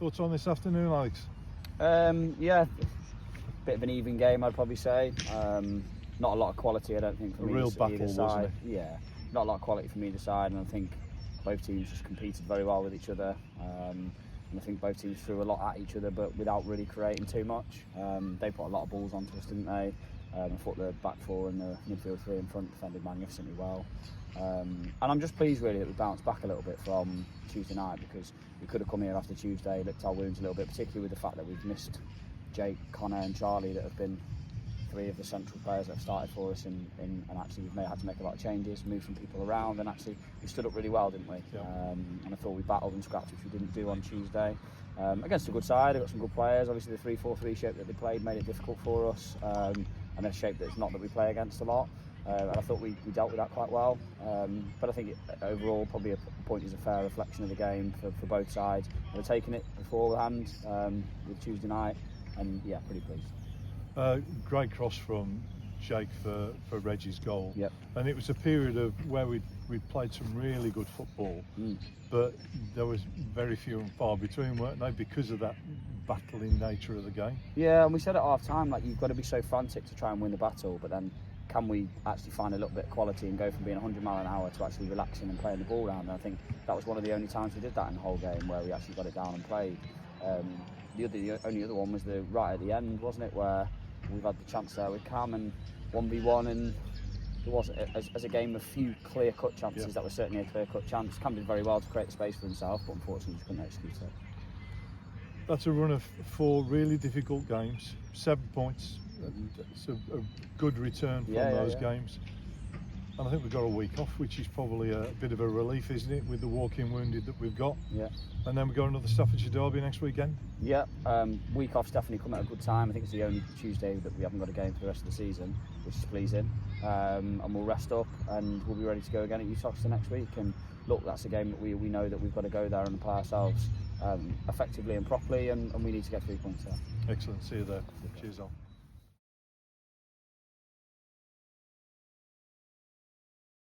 Thoughts on this afternoon, Alex? Yeah, bit of an even game, I'd probably say. Not a lot of quality, I don't think, from real either battle, side. wasn't it? Yeah, not a lot of quality from either side, and I think both teams just competed very well with each other. And I think both teams threw a lot at each other, but without really creating too much. They put a lot of balls onto us, didn't they? I thought the back four and the midfield three in front defended magnificently well. And I'm just pleased really that we bounced back a little bit from Tuesday night, because we could have come here after Tuesday, licked our wounds a little bit, particularly with the fact that we've missed Jake, Connor and Charlie, that have been three of the central players that have started for us, and actually we've had to make a lot of changes, move some people around, and actually we stood up really well, didn't we? Yeah. And I thought we battled and scrapped, which we didn't do on Tuesday. Against a good side, they've got some good players. Obviously the 3-4-3 shape that they played made it difficult for us, and a shape that's not that we play against a lot. And I thought we dealt with that quite well. But I think overall probably a point is a fair reflection of the game for both sides. They've taken it beforehand with Tuesday night, and yeah, pretty pleased. Great cross from Jake for Reggie's goal. Yep. And it was a period of where we'd played some really good football, but there was very few and far between, weren't they, because of that battling nature of the game? Yeah, and we said at half time, like, you've got to be so frantic to try and win the battle, but then can we actually find a little bit of quality and go from being 100 mile an hour to actually relaxing and playing the ball around? And I think that was one of the only times we did that in the whole game, where we actually got it down and played. The only other one was the right at the end, wasn't it, where we've had the chance there with Cam and 1v1, and there was as a game of few clear-cut chances. That was certainly a clear-cut chance. Cam did very well to create space for himself, but unfortunately just couldn't execute it. That's a run of 4 really difficult games, 7 points. It's a good return from those games. And I think we've got a week off, which is probably a bit of a relief, isn't it, with the walking wounded that we've got? Yeah. And then we've got another Staffordshire derby next weekend? Yeah, week off's definitely come at a good time. I think it's the only Tuesday that we haven't got a game for the rest of the season, which is pleasing. And we'll rest up and we'll be ready to go again at Utah next week. And look, that's a game that we know that we've got to go there and apply ourselves effectively and properly, and we need to get 3 points there. Excellent, see you there. Cheers on.